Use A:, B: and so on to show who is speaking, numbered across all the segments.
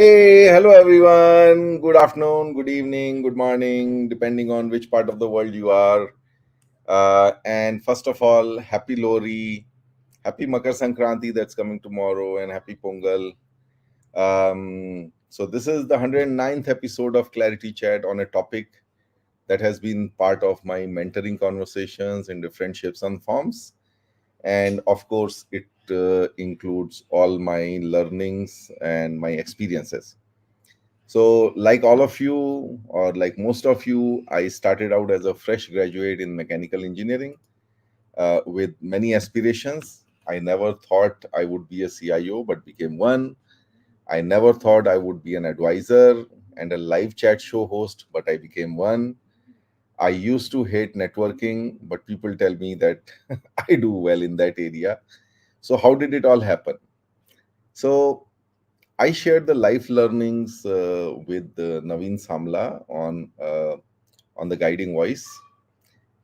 A: Hey, hello everyone. Good afternoon, good evening, good morning, depending on which part of the world you are. And first of all, happy Lori, happy Makar Sankranti that's coming tomorrow, and happy Pongal. So, this is the 109th episode of Clarity Chat on a topic that has been part of my mentoring conversations in different shapes and forms. And of course, it includes all my learnings and my experiences. So, like all of you, or like most of you, I started out as a fresh graduate in mechanical engineering with many aspirations. I never thought I would be a CIO, but became one. I never thought I would be an advisor and a live chat show host, but I became one. I used to hate networking, but people tell me that I do well in that area. So, how did it all happen? So, I shared the life learnings with Naveen Samla on the guiding voice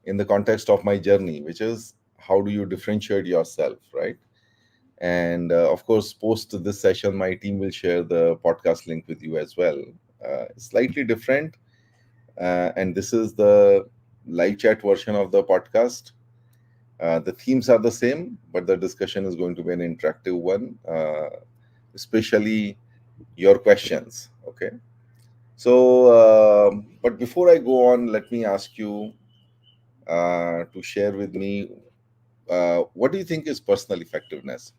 A: in the context of my journey, which is how do you differentiate yourself, right? And of course, post this session, my team will share the podcast link with you as well. Slightly different, and this is the live chat version of the podcast. The themes are the same, but the discussion is going to be an interactive one, especially your questions. Okay. So, but before I go on, let me ask you to share with me what do you think is personal effectiveness?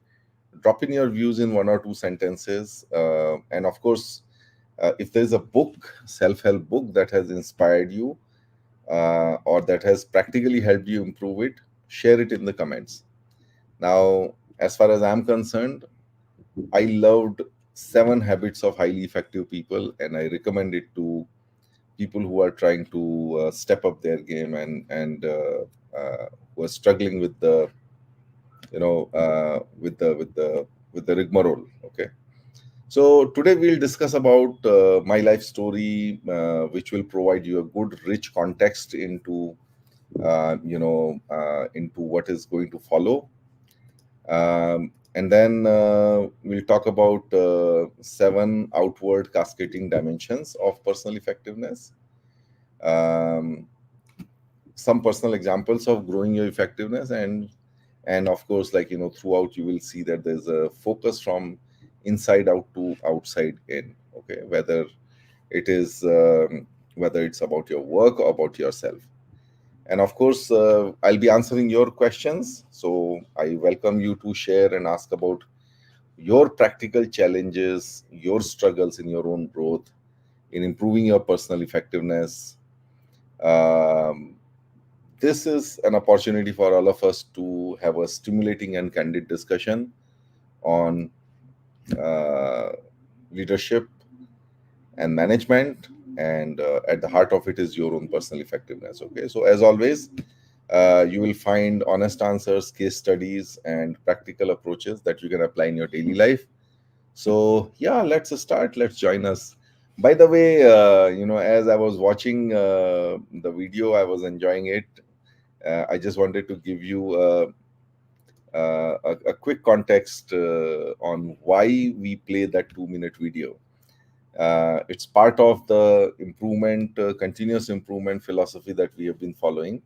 A: Drop in your views in one or two sentences. And of course, if there's a book, self help book that has inspired you or that has practically helped you improve it, share it in the comments. Now, as far as I'm concerned, I loved Seven Habits of Highly Effective People, and I recommend it to people who are trying to step up their game and who are struggling with the with the rigmarole. Okay, so today we'll discuss about my life story, which will provide you a good rich context into what is going to follow. And then we'll talk about seven outward cascading dimensions of personal effectiveness, um, some personal examples of growing your effectiveness, and of course, throughout you will see that there's a focus from inside out to outside in. Okay, it is whether it's about your work or about yourself. And of course, I'll be answering your questions, so I welcome you to share and ask about your practical challenges, your struggles in your own growth, in improving your personal effectiveness. um, this is an opportunity for all of us to have a stimulating and candid discussion on uh, leadership and management, and at the heart of it is your own personal effectiveness. Okay, so as always, you will find honest answers, case studies, and practical approaches that you can apply in your daily life. So yeah, let's start. Let's join us. By the way, as I was watching the video, I was enjoying it. I just wanted to give you a quick context on why we play that 2 minute video. It's part of the continuous improvement philosophy that we have been following.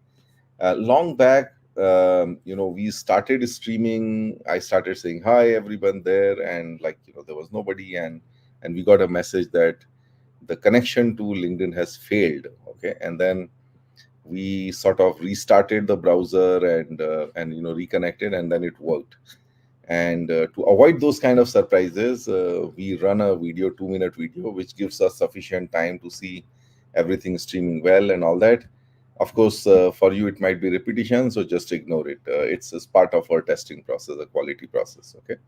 A: Long back, we started streaming. I started saying hi, everyone there, and there was nobody, and we got a message that the connection to LinkedIn has failed. Okay, and then we sort of restarted the browser and reconnected, and then it worked. And to avoid those kind of surprises, we run a video, 2 minute video, which gives us sufficient time to see everything streaming well and all that. Of course, for you, it might be repetition, so just ignore it. It's part of our testing process, a quality process. Okay.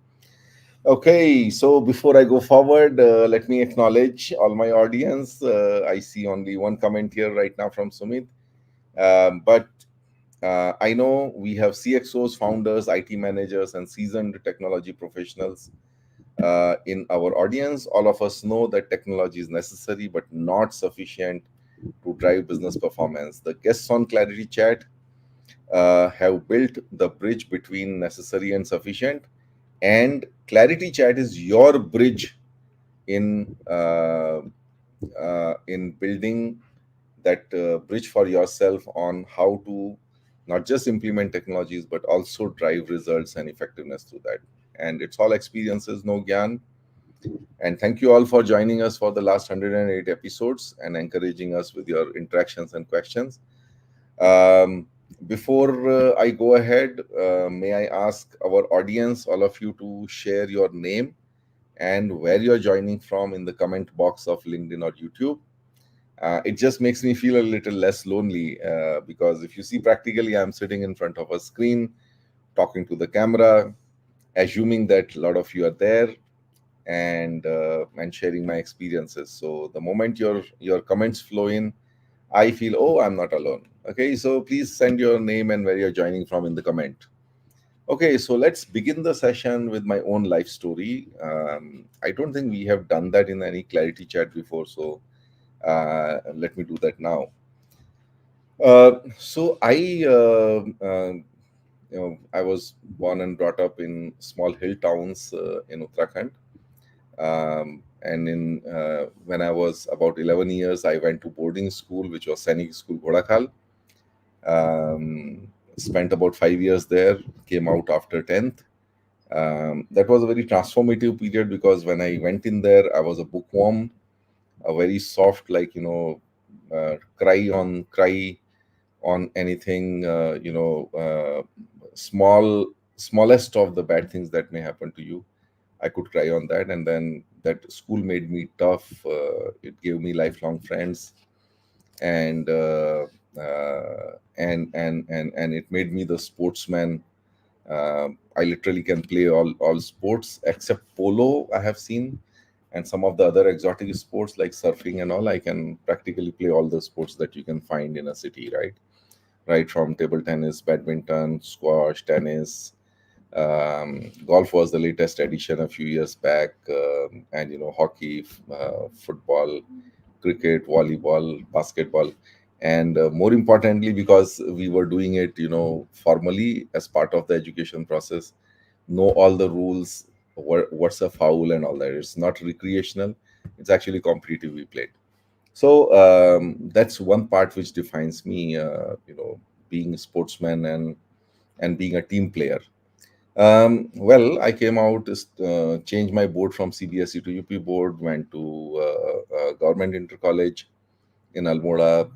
A: Okay. So before I go forward, let me acknowledge all my audience. I see only one comment here right now from Sumit. But I know we have CXOs, founders, IT managers, and seasoned technology professionals in our audience. All of us know that technology is necessary but not sufficient to drive business performance. The guests on Clarity Chat have built the bridge between necessary and sufficient, and Clarity Chat is your bridge in building that bridge for yourself on how to not just implement technologies but also drive results and effectiveness through that. And it's all experiences, no gyan. And thank you all for joining us for the last 108 episodes and encouraging us with your interactions and questions. um, before I go ahead, may I ask our audience, all of you, to share your name and where you're joining from in the comment box of LinkedIn or YouTube. It just makes me feel a little less lonely, because if you see, practically, I'm sitting in front of a screen talking to the camera, assuming that a lot of you are there, and sharing my experiences. So the moment your comments flow in, I feel, oh, I'm not alone. Okay, so please send your name and where you're joining from in the comment. Okay, so let's begin the session with my own life story. I don't think we have done that in any Clarity chat before, so let me do that now. I was born and brought up in small hill towns in Uttarakhand. And in when I was about 11 years, I went to boarding school, which was Sainik School, Ghodakhal. Spent about 5 years there, came out after 10th. That was a very transformative period because when I went in there, I was a bookworm, a very soft, like, cry on anything, smallest of the bad things that may happen to you. I could cry on that, and then that school made me tough. It gave me lifelong friends, and it made me the sportsman. I literally can play all sports except polo. I have seen, and some of the other exotic sports like surfing and all. I can practically play all the sports that you can find in a city, right from table tennis, badminton, squash, tennis. Golf was the latest addition a few years back, and hockey, football, cricket, volleyball, basketball, and more importantly, because we were doing it, formally as part of the education process, know all the rules, what's a foul and all that. It's not recreational; it's actually competitive. We played. So that's one part which defines me. Being a sportsman and being a team player. Well, I came out, changed my board from CBSE to UP board, went to government inter college in Almora,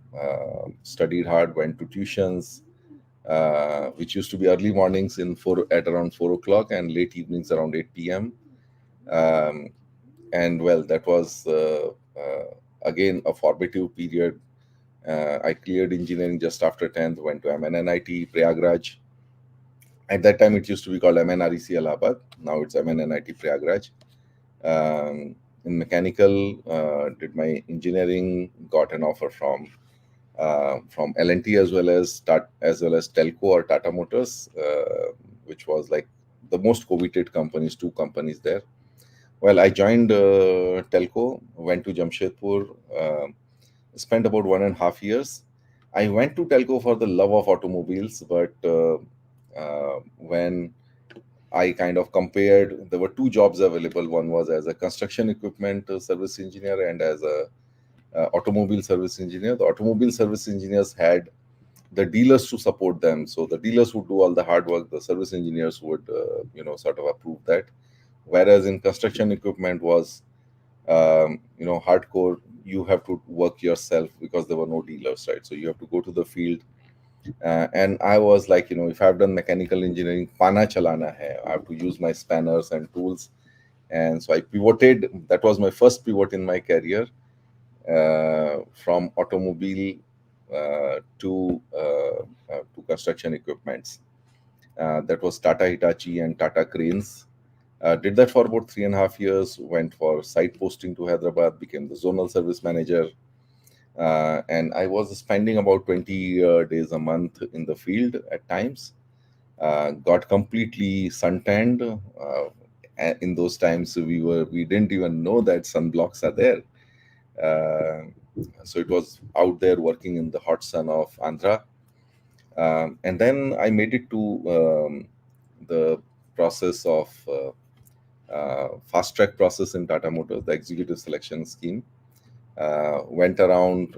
A: studied hard, went to tuitions, which used to be early mornings at around 4 o'clock and late evenings around 8 p.m. Um, and well, that was again a formative period. I cleared engineering just after 10th, went to MNNIT, Prayagraj. At that time, it used to be called MNREC Allahabad. Now it's MNNIT Prayagraj. In mechanical, did my engineering, got an offer from L&T as well as Telco or Tata Motors, which was like the most coveted companies, two companies there. Well, I joined Telco, went to Jamshedpur, spent about 1.5 years. I went to Telco for the love of automobiles, but when I kind of compared, there were two jobs available. One was as a construction equipment service engineer and as a automobile service engineer. The automobile service engineers had the dealers to support them, so the dealers would do all the hard work. The service engineers would, sort of approve that. Whereas in construction equipment was, hardcore. You have to work yourself because there were no dealers, right? So you have to go to the field. And I was like, if I've done mechanical engineering, pana chalana hai. I have to use my spanners and tools. And so I pivoted. That was my first pivot in my career, from automobile to construction equipments. That was Tata Hitachi and Tata Cranes. Did that for about 3.5 years. Went for site posting to Hyderabad. Became the zonal service manager. And I was spending about 20 days a month in the field at times. Got completely suntanned. In those times, we didn't even know that sunblocks are there. Uh, so it was out there working in the hot sun of Andhra. And then I made it to the process of fast track process in Tata Motors, the executive selection scheme. Went around,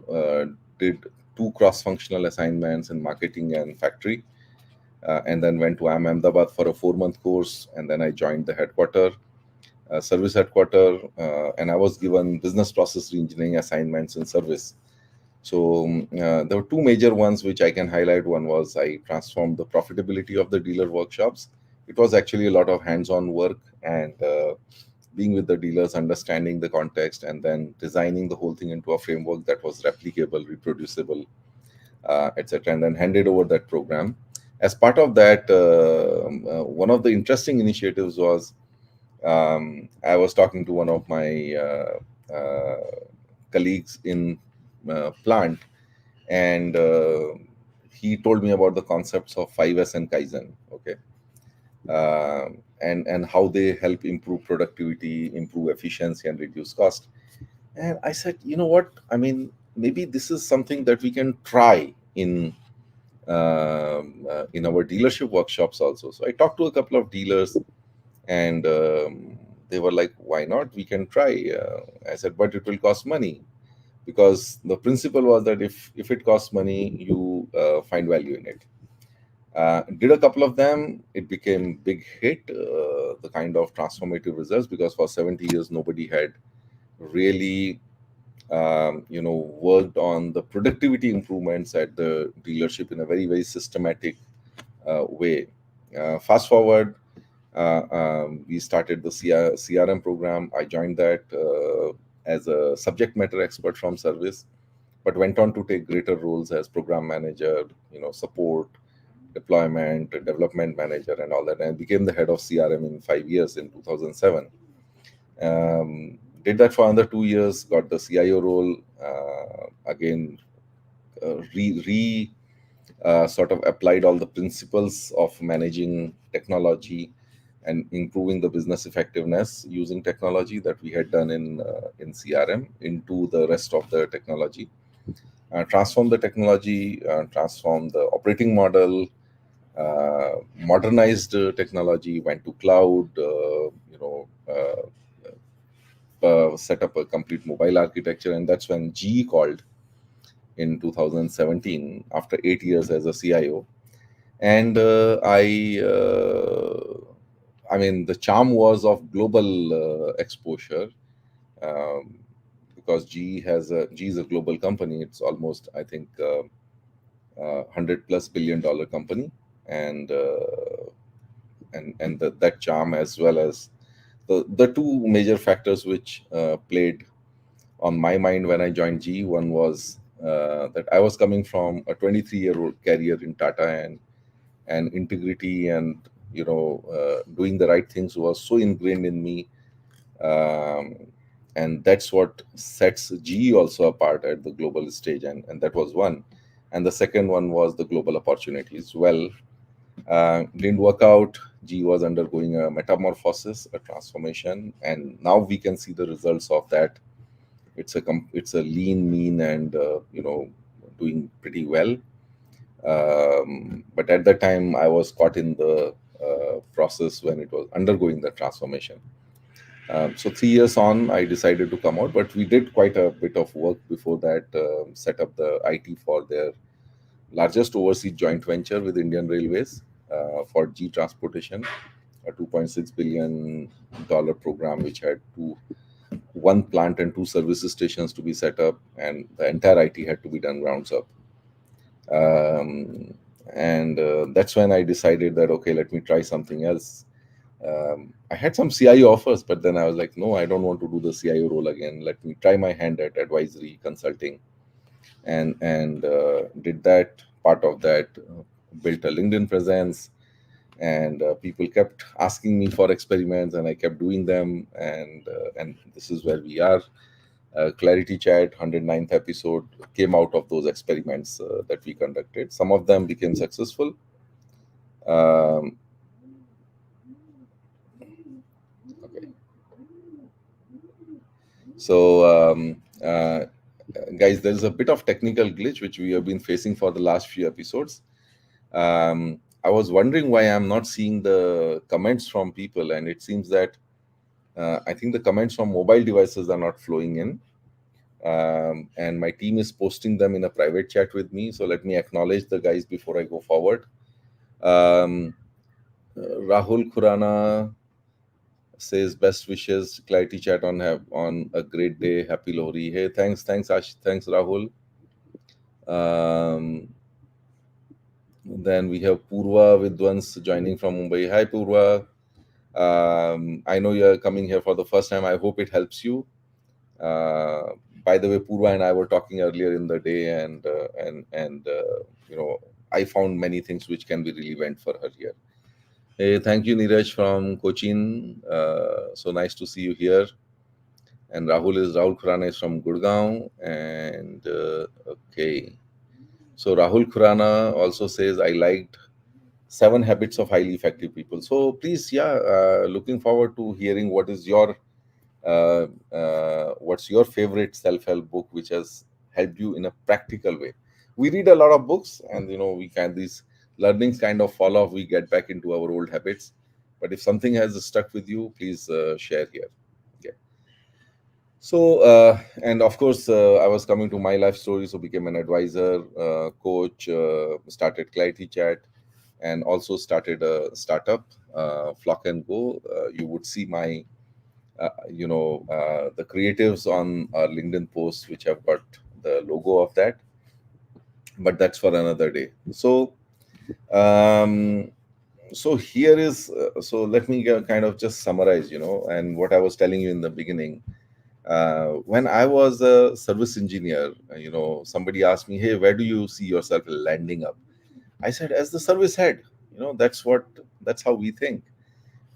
A: did two cross functional assignments in marketing and factory, and then went to Ahmedabad for a 4-month course. And then I joined the service headquarter, and I was given business process reengineering assignments in service. So there were two major ones which I can highlight. One was I transformed the profitability of the dealer workshops. It was actually a lot of hands-on work and being with the dealers, understanding the context, and then designing the whole thing into a framework that was replicable, reproducible, etc. And then handed over that program. As part of that, one of the interesting initiatives was I was talking to one of my colleagues in plant, and he told me about the concepts of 5S and Kaizen. Okay, and how they help improve productivity, improve efficiency, and reduce cost. And I said, you know what? I mean, maybe this is something that we can try in our dealership workshops also. So I talked to a couple of dealers, and they were like, "Why not? We can try." I said, "But it will cost money." Because the principle was that if it costs money, you find value in it. Did a couple of them, it became big hit, the kind of transformative results, because for 70 years nobody had really worked on the productivity improvements at the dealership in a very, very systematic way. Fast forward, we started the CRM program. I joined that as a subject matter expert from service, but went on to take greater roles as program manager, support, deployment, development manager, and all that. And I became the head of CRM in 5 years in 2007. Did that for another 2 years, got the CIO role, again, sort of applied all the principles of managing technology and improving the business effectiveness using technology that we had done in CRM into the rest of the technology. Transform the technology, transform the operating model, modernized technology, went to cloud, set up a complete mobile architecture. And that's when GE called in 2017 after 8 years as a CIO. And I mean, the charm was of global exposure, um, because GE is a global company. It's almost, I think, 100+ billion-dollar company, and that charm, as well as the two major factors which played on my mind when I joined GE. One was that I was coming from a 23-year-old career in Tata, and integrity and doing the right things was so ingrained in me, um, and that's what sets GE also apart at the global stage, and that was one. And the second one was the global opportunities. Well, didn't work out. GE was undergoing a metamorphosis, a transformation, and now we can see the results of that. It's a lean, mean, and doing pretty well. But at that time, I was caught in the process when it was undergoing the transformation. So 3 years on, I decided to come out, but we did quite a bit of work before that. Set up the IT for their largest overseas joint venture with Indian Railways, for G Transportation, a $2.6 billion program, which had one plant and two service stations to be set up, and the entire IT had to be done grounds up. And that's when I decided that, okay, let me try something else. I had some CIO offers, but then I was like, no, I don't want to do the CIO role again. Let me try my hand at advisory consulting, and did that. Part of that, built a LinkedIn presence, and people kept asking me for experiments, and I kept doing them, and this is where we are. ClariTea Chat 109th episode came out of those experiments that we conducted. Some of them became successful. Um, okay. So, guys, there's a bit of technical glitch which we have been facing for the last few episodes. I was wondering why I'm not seeing the comments from people, and it seems that I think the comments from mobile devices are not flowing in, and my team is posting them in a private chat with me. So let me acknowledge the guys before I go forward. Um, Rahul Khurana says best wishes, clarity chat on a great day, happy Lohri. Hey, thanks Ash, thanks Rahul. Um, then we have Purva Vidwans joining from Mumbai. Hi Purva. I know you're coming here for the first time. I hope it helps you. Uh, by the way, Purva and I were talking earlier in the day, and you know, I found many things which can be relevant for her here. Hey, thank you, Neeraj from Cochin. So nice to see you here. And Rahul Khurana is from Gurgaon. And okay, so Rahul Khurana also says I liked Seven Habits of Highly Effective People. So please, yeah, looking forward to hearing what's your favorite self-help book which has helped you in a practical way. We read a lot of books, and we can these learnings kind of fall off. We get back into our old habits, but if something has stuck with you, please share here. Yeah. So and of course, I was coming to my life story, so became an advisor, coach, started Clarity Chat, and also started a startup, Flock and Go. You would see my the creatives on our LinkedIn posts, which have got the logo of that, but that's for another day. So, um, so here is so let me kind of just summarize, and what I was telling you in the beginning. When I was a service engineer, somebody asked me, "Hey, where do you see yourself landing up?" I said, "As the service head." That's how we think.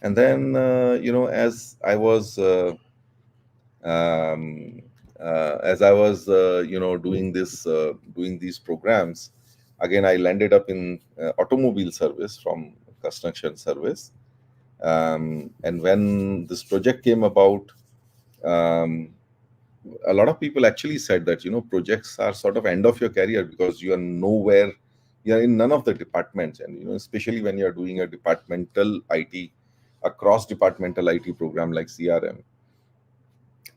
A: And then, as I was doing these programs, again I landed up in automobile service from construction service. And when this project came about, um, a lot of people actually said that projects are sort of end of your career because you are nowhere, you are in none of the departments, and especially when you are doing a departmental IT, a cross departmental IT program like CRM.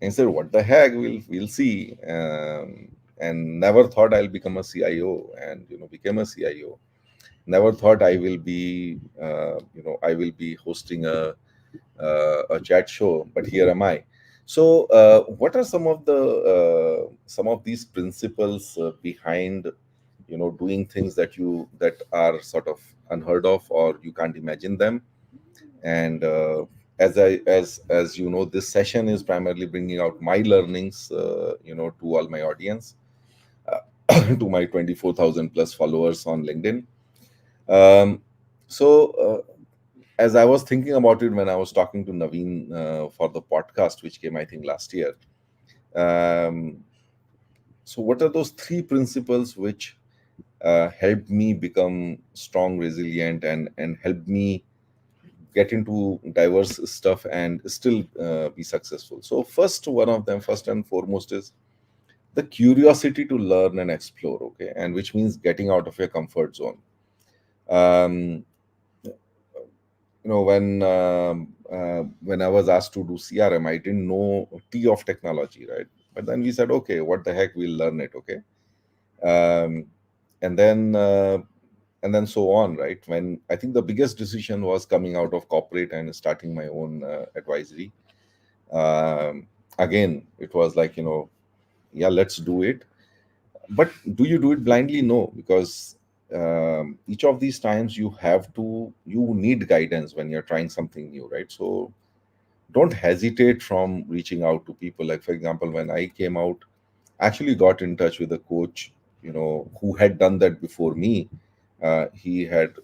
A: And said, "What the heck? We'll see." And never thought I'll become a CIO, and became a CIO. Never thought I will be hosting a chat show, but here am I. So, what are some of these principles behind doing things that are sort of unheard of, or you can't imagine them? And as you know, this session is primarily bringing out my learnings to all my audience, to my 24,000 plus followers on LinkedIn. Um, so uh, as I was thinking about it when I was talking to Naveen for the podcast which came I think last year. um, so what are those three principles which helped me become strong, resilient, and helped me get into diverse stuff and still be successful? So first, one of them, first and foremost, is the curiosity to learn and explore. Okay, and which means getting out of your comfort zone. um, when I was asked to do CRM, I didn't know T of technology, right? But then we said, okay, what the heck, we'll learn it. Okay. um, and then so on, right? When I think the biggest decision was coming out of corporate and starting my own advisory. um, Again, it was like, yeah, let's do it. But do you do it blindly? No, because each of these times you need guidance when you're trying something new, right? So don't hesitate from reaching out to people. Like, for example, when I came out, I actually got in touch with a coach, who had done that before me. He had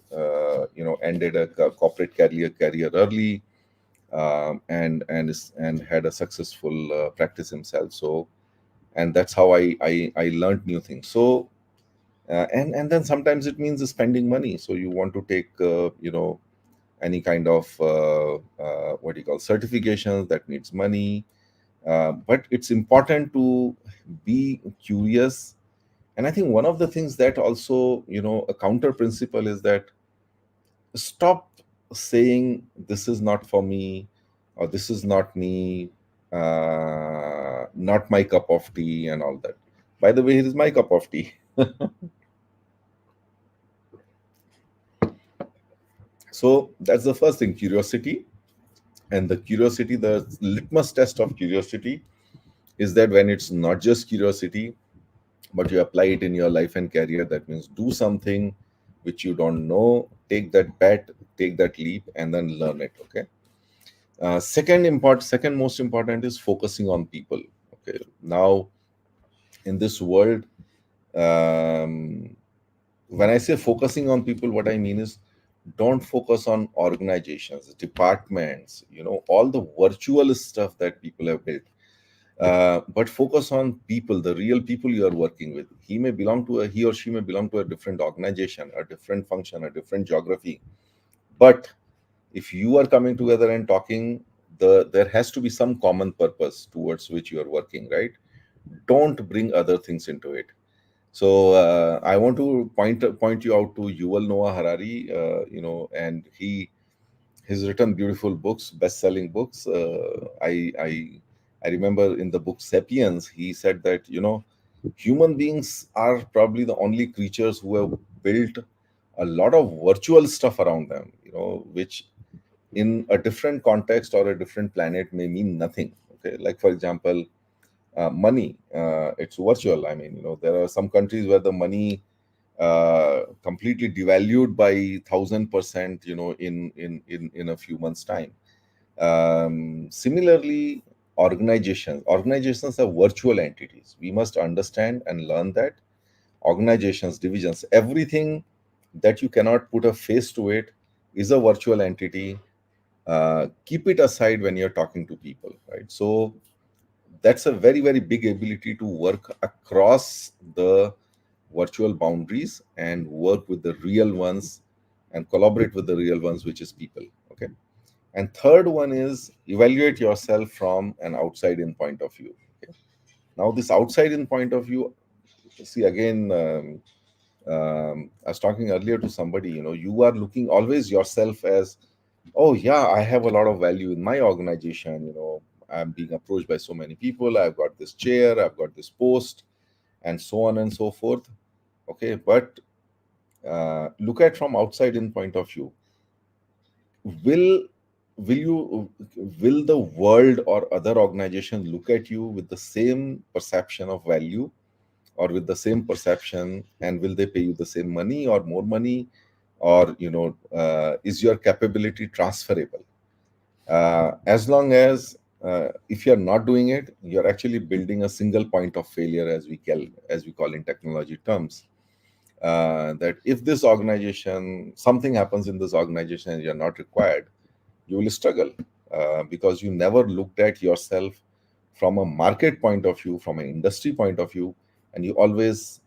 A: ended a corporate career early, and had a successful practice himself. So, and that's how I learned new things. So, and then sometimes it means spending money. So you want to take any kind of what do you call, certifications that needs money. But it's important to be curious. And I think one of the things that also, a counter principle is that stop saying this is not for me, or this is not me, not my cup of tea, and all that. By the way, it is my cup of tea. So that's the first thing, curiosity. And the curiosity, the litmus test of curiosity is that when it's not just curiosity, but you apply it in your life and career, that means do something which you don't know, take that bet, take that leap, and then learn it. Okay. Second most important is focusing on people. Okay. Now, in this world, um, when I say focusing on people, what I mean is don't focus on organizations, departments, all the virtual stuff that people have built. But focus on people, the real people you are working with. He or she may belong to a different organization, a different function, a different geography. But if you are coming together and talking, there has to be some common purpose towards which you are working, right? Don't bring other things into it. So I want to point you out to Yuval Noah Harari, and he's written beautiful books, best-selling books. I remember in the book Sapiens, he said that human beings are probably the only creatures who have built a lot of virtual stuff around them, which in a different context or a different planet may mean nothing. Okay, like for example, money. It's virtual. I mean, there are some countries where the money completely devalued by 1,000%, in a few months' time. Similarly, organizations are virtual entities. We must understand and learn that organizations, divisions, everything that you cannot put a face to it is a virtual entity. Keep it aside when you're talking to people, right? So that's a very, very big ability to work across the virtual boundaries and work with the real ones and collaborate with the real ones, which is people. Okay. And third one is evaluate yourself from an outside in point of view. Okay. Now, this outside in point of view, see again, I was talking earlier to somebody, you are looking always yourself as, oh, yeah, I have a lot of value in my organization. I'm being approached by so many people. I've got this chair, I've got this post, and so on and so forth. Okay. But look at from outside in point of view. Will will the world or other organization look at you with the same perception of value or with the same perception, and will they pay you the same money or more money, or is your capability transferable? As long as if you're not doing it, you're actually building a single point of failure, as we call in technology terms. That if this organization, something happens in this organization and you're not required, you will struggle, because you never looked at yourself from a market point of view, from an industry point of view, and you always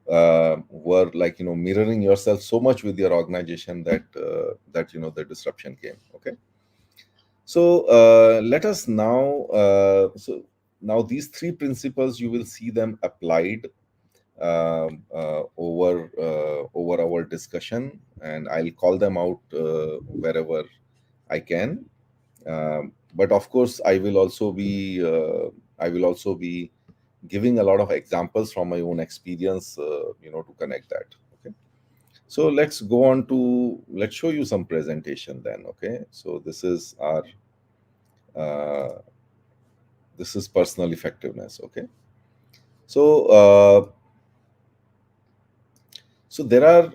A: were like mirroring yourself so much with your organization that the disruption came. Okay. So let us now now these three principles, you will see them applied over our discussion, and I'll call them out wherever I can. But of course, I will also be giving a lot of examples from my own experience, to connect that. Okay. So let's show you some presentation then. Okay. So uh, this is personal effectiveness. Okay. So there are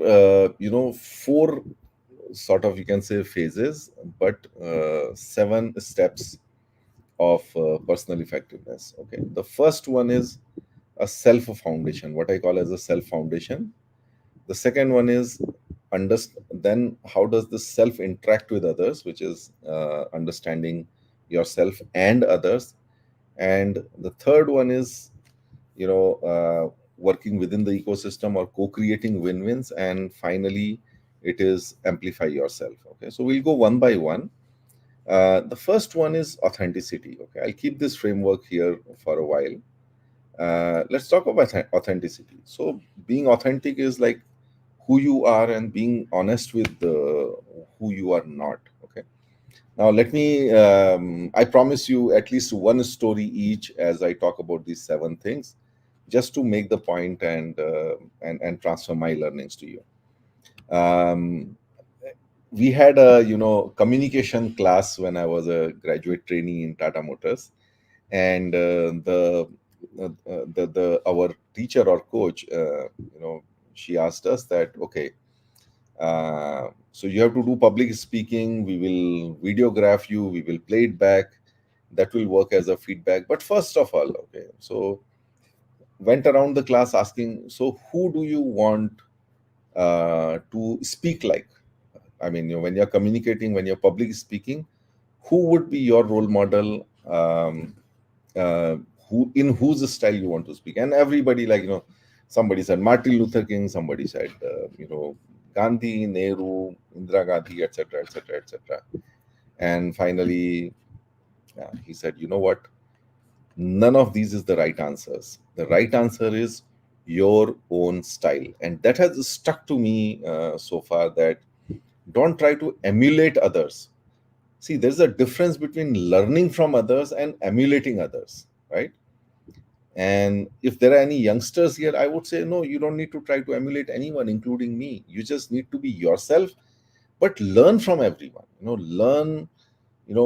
A: four sort of, you can say, phases, but seven steps of personal effectiveness. Okay. The first one is a self foundation, what I call as a self foundation. The second one is then how does the self interact with others, which is understanding yourself and others. And the third one is working within the ecosystem or co-creating win-wins. And finally, it is amplify yourself. Okay, so we'll go one by one. The first one is authenticity. Okay, I'll keep this framework here for a while. Let's talk about authenticity. So being authentic is like who you are and being honest with who you are not. Okay. Now, let me, I promise you at least one story each as I talk about these seven things, just to make the point and transfer my learnings to you. Um, we had a, communication class when I was a graduate trainee in Tata Motors, and the our teacher or coach, she asked us that, okay, so you have to do public speaking. We will videograph you. We will play it back. That will work as a feedback. But first of all, okay, so went around the class asking, so who do you want to speak like? I mean, when you're communicating, when you're public speaking, who would be your role model? Uh, who in whose style you want to speak? And everybody, like, somebody said Martin Luther King, somebody said Gandhi, Nehru, Indira Gandhi, etc., etc., etc. And finally, he said, you know what? None of these is the right answers. The right answer is your own style, and that has stuck to me so far. That don't try to emulate others. See, there's a difference between learning from others and emulating others, right? And if there are any youngsters here, I would say, no, you don't need to try to emulate anyone, including me. You just need to be yourself, but learn from everyone. Learn,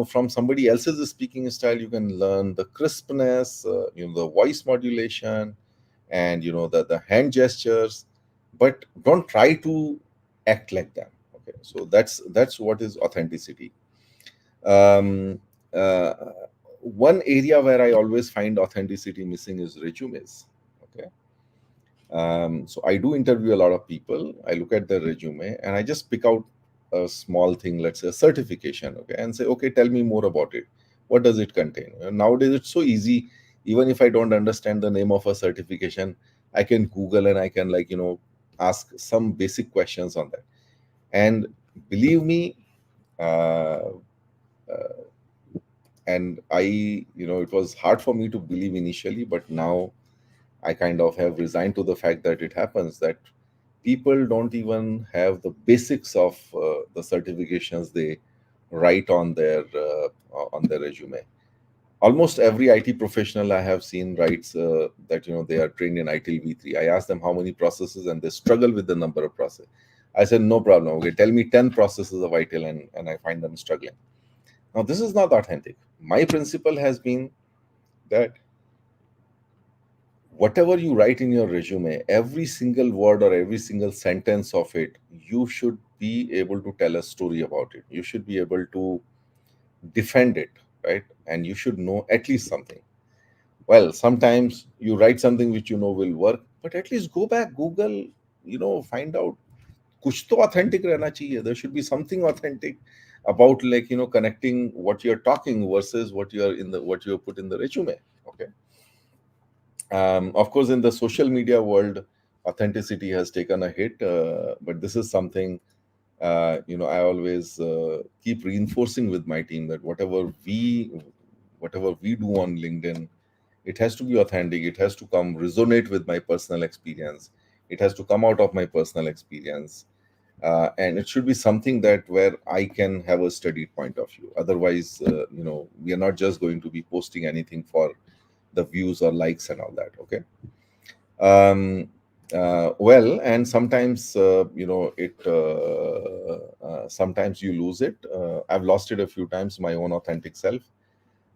A: from somebody else's speaking style. You can learn the crispness, the voice modulation, and the hand gestures, but don't try to act like them. Okay, so that's what is authenticity. um, uh, One area where I always find authenticity missing is resumes. Okay, so I do interview a lot of people. I look at their resume and I just pick out a small thing, let's say a certification, okay, and say, okay, tell me more about it. What does it contain? Nowadays, it's so easy. Even if I don't understand the name of a certification, I can Google and I can, like, ask some basic questions on that. And believe me, uh, and it was hard for me to believe initially, but now I kind of have resigned to the fact that it happens that people don't even have the basics of the certifications they write on their resume. Almost every IT professional I have seen writes that they are trained in ITIL V3. I ask them how many processes, and they struggle with the number of processes. I said, no problem. Okay, tell me 10 processes of ITIL, and I find them struggling. Now, this is not authentic. My principle has been that whatever you write in your resume, every single word or every single sentence of it, you should be able to tell a story about it. You should be able to defend it, right? And you should know at least something. Well, sometimes you write something which will work, but at least go back, Google, find out. कुछ तो authentic रहना चाहिए. There should be something authentic about, like, connecting what you're talking versus what you put in the resume. Okay. Of course, in the social media world, authenticity has taken a hit, but this is something I always keep reinforcing with my team, that whatever we do on LinkedIn, it has to be authentic. It has to come resonate with my personal experience. It has to come out of my personal experience, and it should be something that where I can have a studied point of view. Otherwise, we are not just going to be posting anything for the views or likes and all that. Okay. Well, and sometimes it sometimes you lose it. I've lost it a few times, my own authentic self.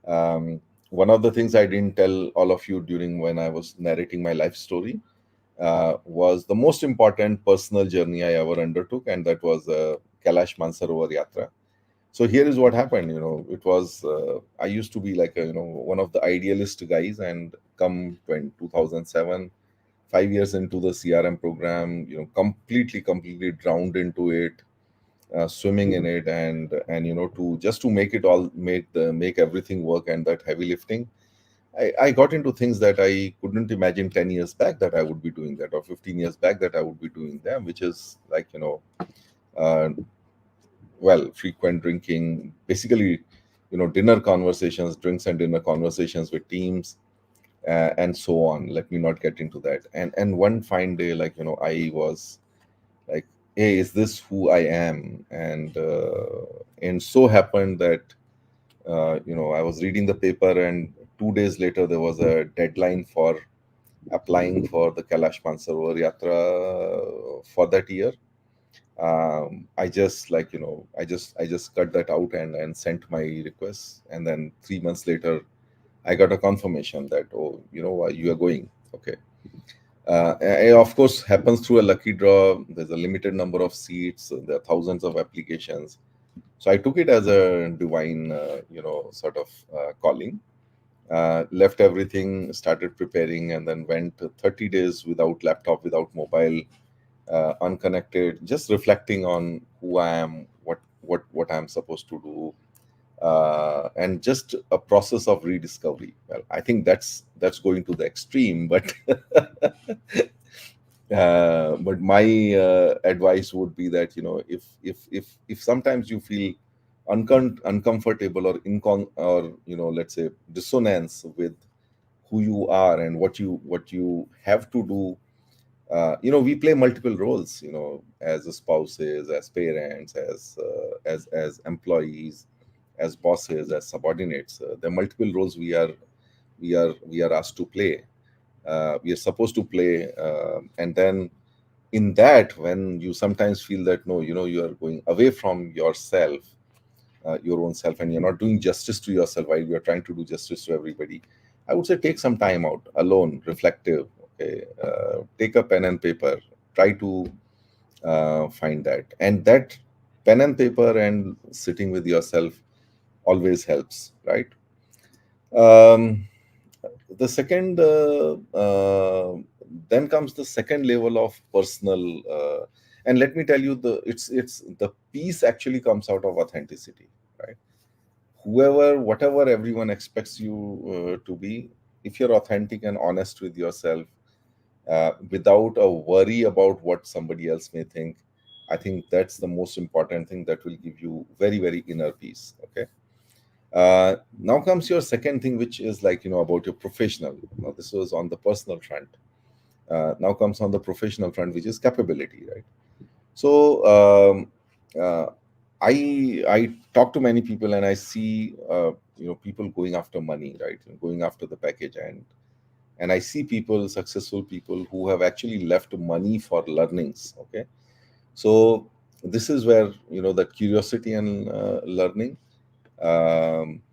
A: One of the things I didn't tell all of you during when I was narrating my life story was the most important personal journey I ever undertook, and that was Kailash Mansarovar Yatra. So here is what happened. It was I used to be like one of the idealist guys, and come 2007, 5 years into the CRM program, completely drowned into it, swimming in it, and to just to make it all make everything work, and that heavy lifting. I got into things that I couldn't imagine 10 years back that I would be doing that, or 15 years back that I would be doing them, which is like, uh, well, frequent drinking, basically, dinner conversations, drinks and dinner conversations with teams, and so on. Let me not get into that. And one fine day, like, I was like, hey, is this who I am? And so happened that I was reading the paper, and 2 days later there was a deadline for applying for the Kailash Mansarovar Yatra for that year. I just I just cut that out and sent my request, and then 3 months later I got a confirmation that, oh, you are going. Okay. It of course happens through a lucky draw. There's a limited number of seats. There are thousands of applications. So I took it as a divine, sort of calling. Left everything, started preparing, and then went 30 days without laptop, without mobile, unconnected, just reflecting on who I am, what I'm supposed to do, and just a process of rediscovery. Well, I think that's going to the extreme, but but my advice would be that, if sometimes you feel uncomfortable or or let's say dissonance with who you are and what you have to do. We play multiple roles, as spouses, as parents, as employees, as bosses, as subordinates. There are multiple roles we are asked to play. We are supposed to play, and then in that, when you sometimes feel that, no, you are going away from yourself, your own self, and you're not doing justice to yourself while you're trying to do justice to everybody, I would say take some time out alone, reflective. Okay, take a pen and paper, try to find that, and that pen and paper and sitting with yourself always helps, right? um, the second Then comes the second level of personal, and let me tell you, it's the peace actually comes out of authenticity, right? Whoever, whatever everyone expects you to be, if you're authentic and honest with yourself, without a worry about what somebody else may think, I think that's the most important thing that will give you very, very inner peace. Okay. Now comes your second thing, which is like, about your professional. Now, this was on the personal front. Now comes on the professional front, which is capability, right? So, uh, I talk to many people, and I see, people going after money, right? Going after the package, and I see people, successful people, who have actually left money for learnings. Okay. So this is where, that curiosity and learning. Um,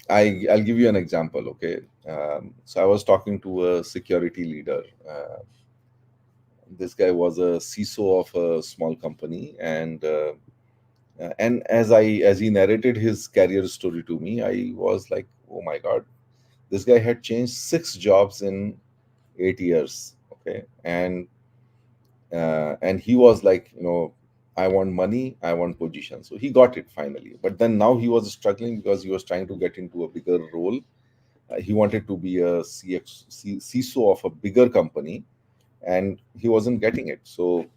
A: I'll give you an example. Okay. So I was talking to a security leader. This guy was a CISO of a small company, and as he narrated his career story to me, I was like, oh my god, this guy had changed 6 jobs in 8 years. Okay. And he was like, I want money, I want position. So he got it finally, but then now he was struggling because he was trying to get into a bigger role. He wanted to be a CISO of a bigger company, and he wasn't getting it. So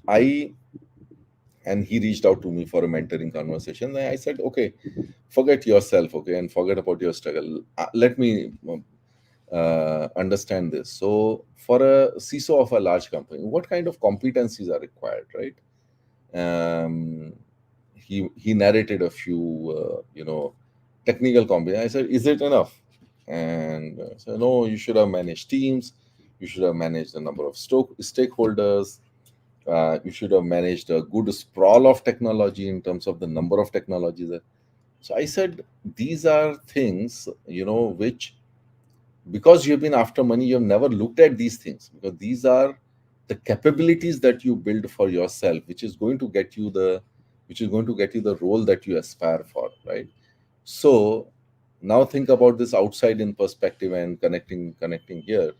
A: I and he reached out to me for a mentoring conversation. And I said, okay, forget yourself, okay, and forget about your struggle. Let me understand this. So, for a CISO of a large company, what kind of competencies are required, right? He narrated a few, technical competencies. I said, is it enough? And so, no, you should have managed teams. You should have managed a number of stakeholders. You should have managed a good sprawl of technology in terms of the number of technologies. So I said, these are things, which, because you've been after money, you've never looked at these things, because these are the capabilities that you build for yourself, which is going to get you the role that you aspire for, right? So now think about this outside in perspective and connecting here.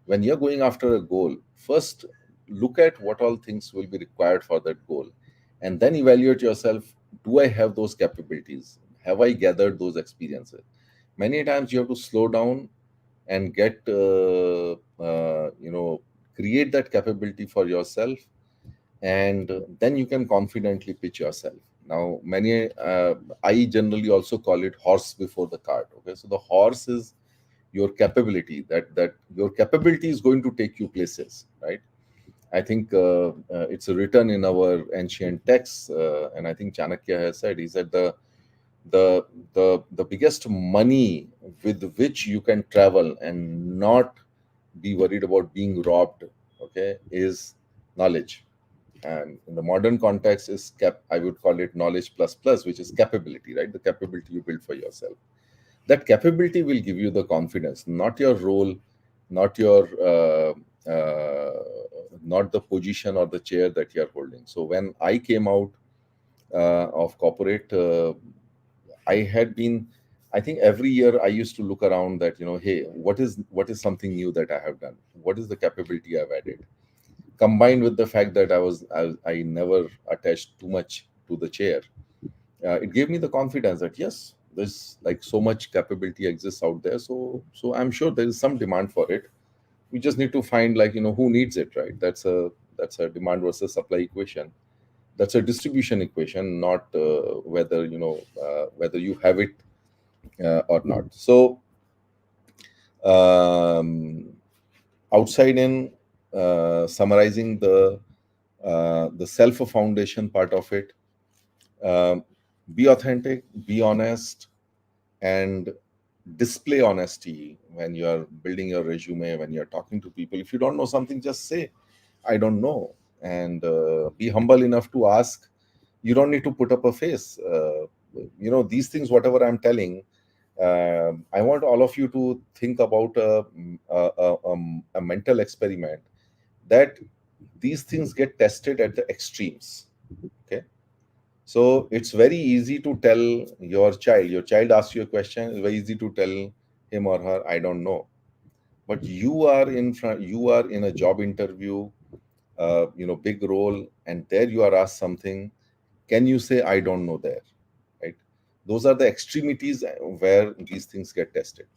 A: When you're going after a goal, first look at what all things will be required for that goal, and then evaluate yourself. Do I have those capabilities? Have I gathered those experiences? Many times you have to slow down and create that capability for yourself, and then you can confidently pitch yourself. Now, I generally also call it horse before the cart. Okay, so the horse is your capability, that your capability is going to take you places, right? I think it's written in our ancient texts, and I think Chanakya has said, he said the the biggest money with which you can travel and not be worried about being robbed, okay, is knowledge. And in the modern context is I would call it knowledge plus plus, which is capability, right? The capability you build for yourself. That capability will give you the confidence, not your role, not your not the position or the chair that you are holding. So when I came out of corporate, I had been, I think every year I used to look around that, hey, what is something new that I have done? What is the capability I've added? Combined with the fact that I never attached too much to the chair, it gave me the confidence that yes, there's like so much capability exists out there. So I'm sure there is some demand for it. We just need to find, like, who needs it, right? That's a demand versus supply equation. That's a distribution equation, not whether you have it or not. So um, outside in, summarizing the self foundation part of it, um, be authentic, be honest, and display honesty when you are building your resume, when you're talking to people. If you don't know something, just say, I don't know. And be humble enough to ask. You don't need to put up a face. These things, whatever I'm telling, I want all of you to think about a mental experiment, that these things get tested at the extremes. Okay. So it's very easy to tell your child asks you a question, it's very easy to tell him or her, I don't know. But you are in a job interview, big role, and there you are asked something. Can you say I don't know there? Right? Those are the extremities where these things get tested.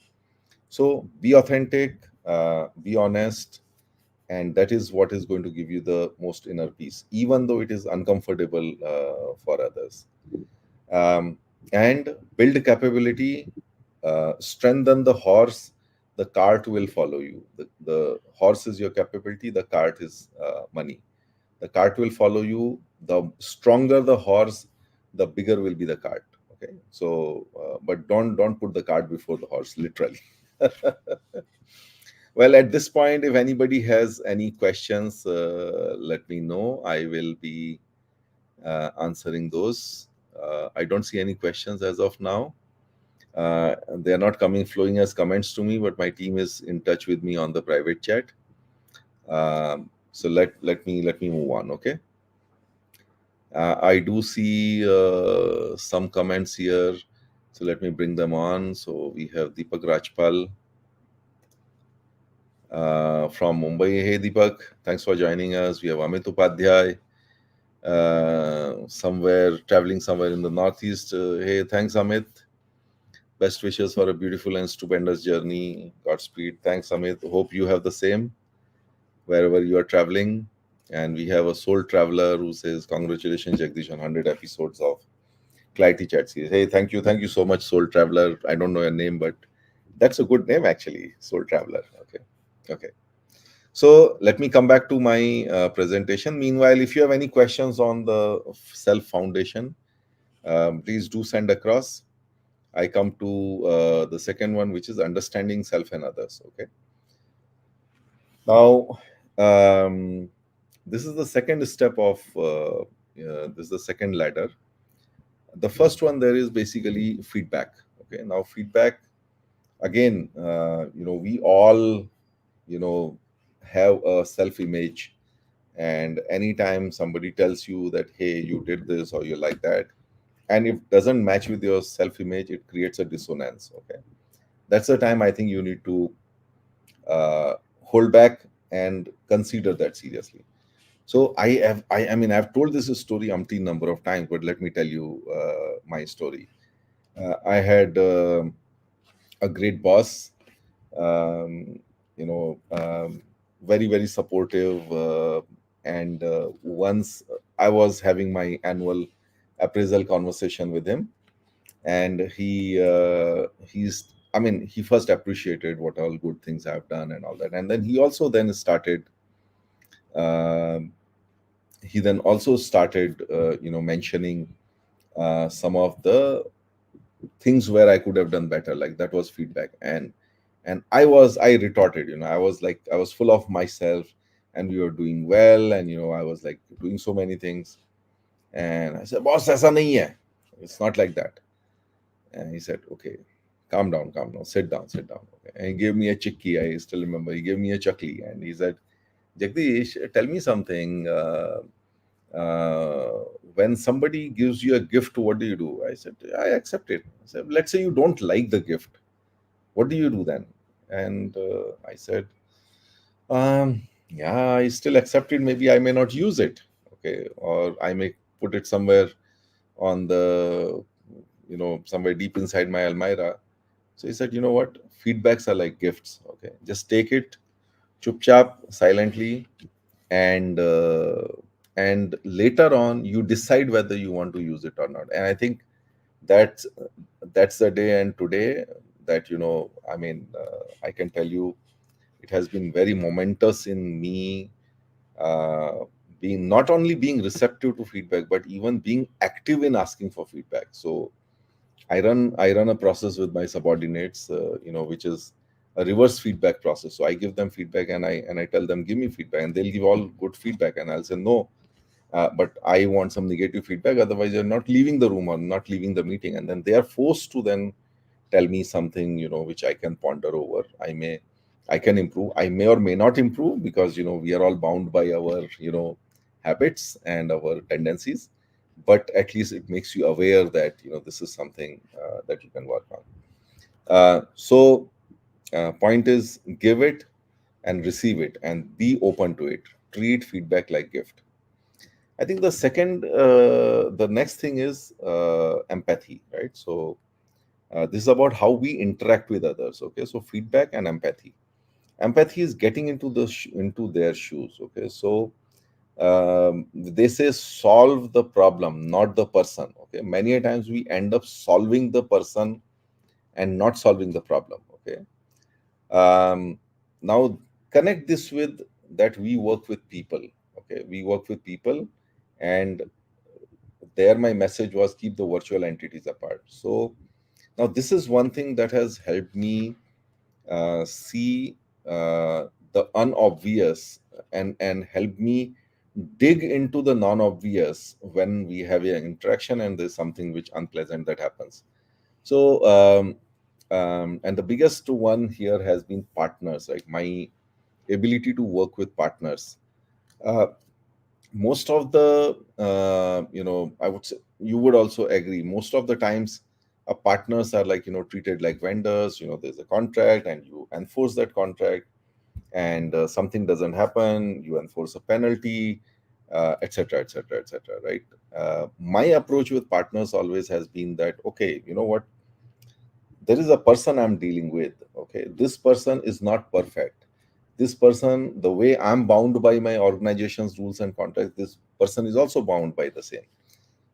A: So be authentic, be honest, and that is what is going to give you the most inner peace, even though it is uncomfortable for others. um, and build capability, strengthen the horse, the cart will follow you. The horse is your capability, the cart is money. The cart will follow you. The stronger the horse, the bigger will be the cart. Okay. So but don't put the cart before the horse, literally. Well, at this point, if anybody has any questions, let me know. I will be answering those. I don't see any questions as of now. They are not coming flowing as comments to me, but my team is in touch with me on the private chat. So let me move on. Okay. I do see some comments here, so let me bring them on. So we have Deepak Rajpal from Mumbai. Hey Deepak, thanks for joining us. We have Amit Upadhyay, somewhere traveling somewhere in the northeast. Hey, thanks Amit. Best wishes for a beautiful and stupendous journey. Godspeed. Thanks Amit. Hope you have the same wherever you are traveling. And we have a soul traveler who says, congratulations Jagdish on 100 episodes of ClariTea Chat series. Hey, thank you so much, Soul Traveler. I don't know your name, but that's a good name actually, Soul Traveler. Okay, okay. So let me come back to my presentation. Meanwhile, if you have any questions on the self foundation, please do send across. I come to the second one, which is understanding self and others. Okay. Now, this is the second step of this is the second ladder. The first one, there is basically feedback. Okay. Now, feedback, again, we all, have a self image, and anytime somebody tells you that, hey, you did this or you like that, and if doesn't match with your self image, it creates a dissonance. Okay. That's the time I think you need to hold back and consider that seriously. So I mean, I've told this story umpteen number of times, but let me tell you my story. I had a great boss, um, you know, very, very supportive. And once I was having my annual appraisal conversation with him, and I mean, he first appreciated what all good things I've done and all that, and then he also then started Um he then also started, mentioning some of the things where I could have done better. Like that was feedback, and I retorted. I was like, I was full of myself, and we were doing well, and I was like doing so many things, and I said, "Boss, aisa nahi hai. It's not like that." And he said, "Okay, calm down, sit down, sit down." Okay. And he gave me a chikki. I still remember. He gave me a chakli, and he said, "Jagdish, tell me something. Uh, when somebody gives you a gift, what do you do?" I said, "I accept it." I said, "Let's say you don't like the gift. What do you do then?" And I said, "Yeah, I still accept it. Maybe I may not use it. Okay, or I may put it somewhere on the, somewhere deep inside my almirah." So he said, "You know what? Feedbacks are like gifts. Okay, just take it, chup chap, silently, and later on you decide whether you want to use it or not." And I think that's that's the day and today that, I can tell you, it has been very momentous in me, uh, being not only being receptive to feedback but even being active in asking for feedback. So I run a process with my subordinates, which is a reverse feedback process. So I give them feedback, and I tell them, give me feedback, and they'll give all good feedback, and I'll say no, but I want some negative feedback. Otherwise, you're not leaving the room or not leaving the meeting, and then they are forced to then tell me something, which I can ponder over. I can improve. I may or may not improve, because we are all bound by our habits and our tendencies. But at least it makes you aware that this is something that you can work on. So point is, give it and receive it, and be open to it. Treat feedback like gift. I think the next thing is empathy, right? So this is about how we interact with others. Okay, so feedback and empathy. Empathy is getting into their shoes. Okay, so they say solve the problem, not the person. Okay, many a times we end up solving the person and not solving the problem. Okay, now connect this with that we work with people. Okay, we work with people, and there my message was, keep the virtual entities apart. So now this is one thing that has helped me see the unobvious, and help me dig into the non-obvious when we have an interaction and there's something which unpleasant that happens. So and the biggest one here has been partners, like my ability to work with partners. uh, Most of the I would say, you would also agree, most of the times partners are like treated like vendors. There's a contract and you enforce that contract, and something doesn't happen, you enforce a penalty, etc., etc., etc., right? My approach with partners always has been that, okay, you know what, there is a person I'm dealing with. Okay, this person is not perfect. This person, the way I'm bound by my organization's rules and contracts, this person is also bound by the same.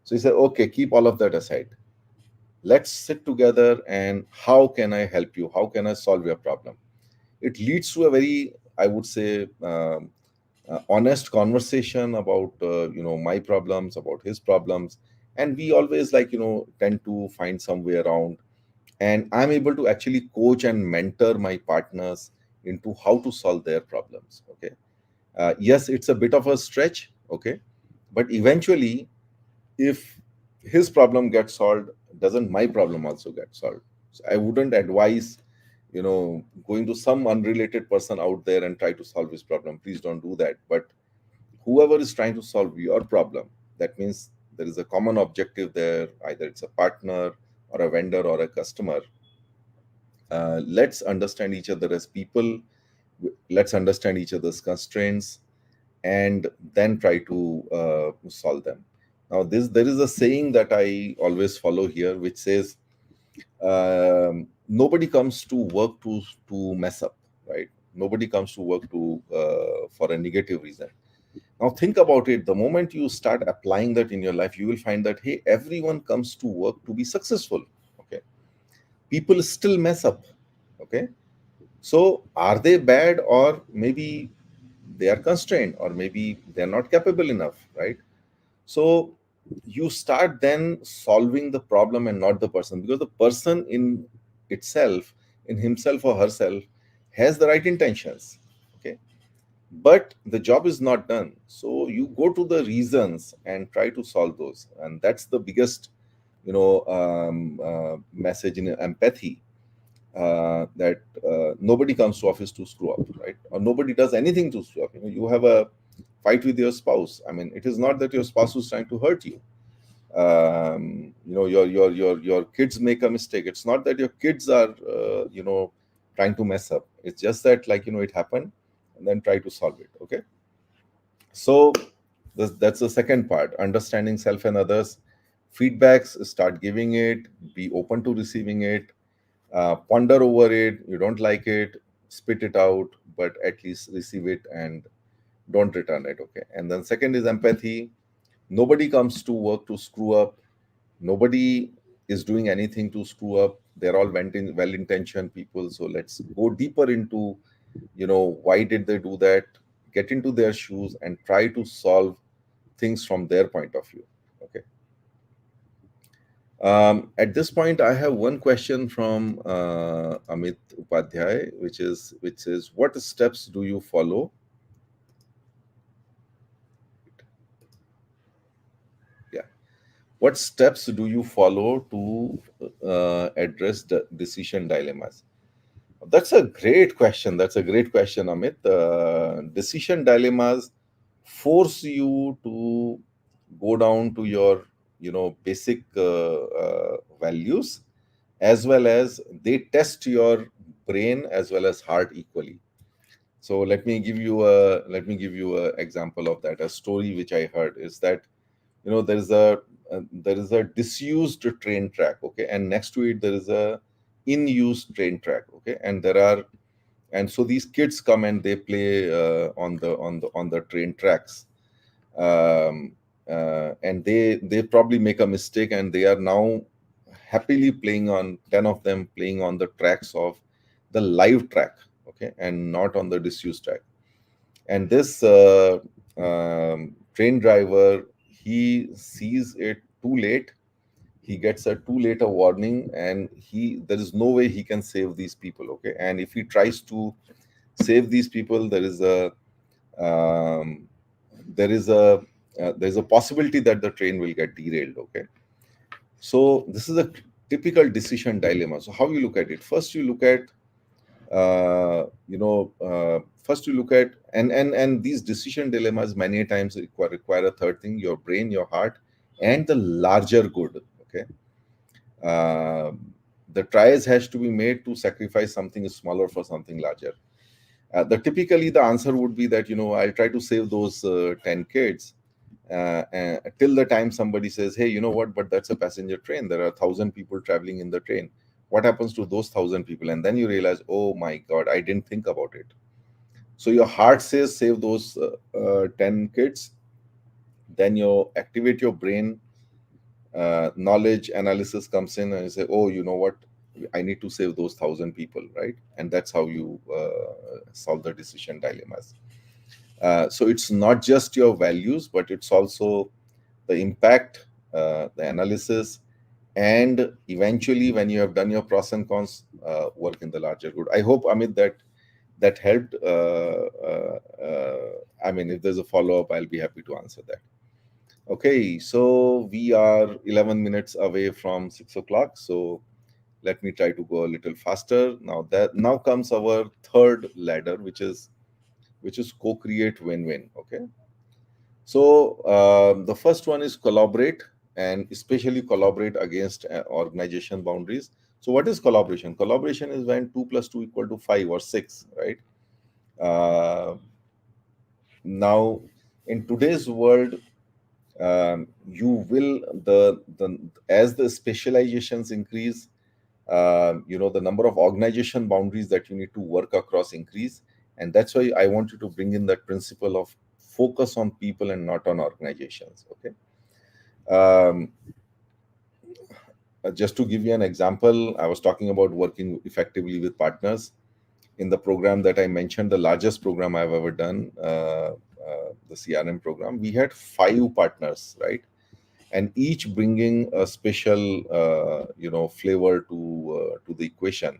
A: So he said, okay, keep all of that aside. Let's sit together, and how can I help you? How can I solve your problem? It leads to a very, I would say, honest conversation about my problems, about his problems, and we always like tend to find some way around, and I'm able to actually coach and mentor my partners into how to solve their problems. Okay, yes, it's a bit of a stretch. Okay, but eventually, if his problem gets solved, doesn't my problem also get solved? So I wouldn't advise going to some unrelated person out there and try to solve his problem. Please don't do that. But whoever is trying to solve your problem, that means there is a common objective there, either it's a partner or a vendor or a customer. Let's understand each other as people. Let's understand each other's constraints, and then try to solve them. Now, this there is a saying that I always follow here, which says, nobody comes to work to mess up, right? Nobody comes to work to for a negative reason. Now, think about it. The moment you start applying that in your life, you will find that, hey, everyone comes to work to be successful. Okay, people still mess up. Okay, so are they bad, or maybe they are constrained, or maybe they're not capable enough, right? So you start then solving the problem and not the person, because the person in itself, in himself or herself, has the right intentions. Okay, but the job is not done. So you go to the reasons and try to solve those, and that's the biggest, message in empathy. That nobody comes to office to screw up, right? Or nobody does anything to screw up. You have a fight with your spouse. I mean, it is not that your spouse is trying to hurt you. Your kids make a mistake. It's not that your kids are trying to mess up. It's just that, like, it happened, and then try to solve it. Okay, so that's the second part: understanding self and others. Feedbacks, start giving it, be open to receiving it, ponder over it. You don't like it, spit it out, but at least receive it and don't return it. Okay, and then second is empathy. Nobody comes to work to screw up. Nobody is doing anything to screw up. They're all well-intentioned people. So let's go deeper into, why did they do that? Get into their shoes and try to solve things from their point of view. Okay. At this point, I have one question from Amit Upadhyay, which is what steps do you follow? Yeah. What steps do you follow to address the decision dilemmas? That's a great question. That's a great question, Amit. Decision dilemmas force you to go down to your, basic values, as well as they test your brain as well as heart equally. So let me give you a example of that. A story which I heard is that, there is a disused train track. Okay, and next to it there is a in use train track. Okay, and so these kids come and they play on the train tracks. And they probably make a mistake, and they are now happily playing on 10 of them playing on the tracks of the live track. Okay, and not on the disused track. And this train driver, he sees it too late. He gets a too late a warning, and there is no way he can save these people. Okay, and if he tries to save these people, um, there is a possibility that the train will get derailed. Okay, so this is a typical decision dilemma. So how you look at it? First you look at, and these decision dilemmas many times require a third thing: your brain, your heart, and the larger good. Okay, uh, the tries has to be made to sacrifice something smaller for something larger. Typically the answer would be that, I'll try to save those 10 kids, till the time somebody says, hey, you know what, but that's a passenger train. There are 1,000 people traveling in the train. What happens to those 1,000 people? And then you realize, oh my god, I didn't think about it. So your heart says save those 10 kids. Then you activate your brain, knowledge analysis comes in, and you say, oh, you know what, I need to save those 1,000 people, right? And that's how you solve the decision dilemmas. So it's not just your values, but it's also the impact, the analysis, and eventually, when you have done your pros and cons, work in the larger good. I hope, Amit, that helped. I mean, if there's a follow up, I'll be happy to answer that. Okay, so we are 11 minutes away from 6 o'clock. So let me try to go a little faster. Now comes our third ladder, which is co-create win-win. Okay, so the first one is collaborate, and especially collaborate against organization boundaries. So what is collaboration? Collaboration is when 2 plus 2 equal to 5 or 6, right? Uh, Now, in today's world, you will the as the specializations increase, the number of organization boundaries that you need to work across increase. And that's why I want you to bring in that principle of focus on people and not on organizations. Okay, um, just to give you an example, I was talking about working effectively with partners. in the program that I mentioned, the largest program I've ever done, the CRM program, we had 5 partners, right? And each bringing a special, flavor to the equation.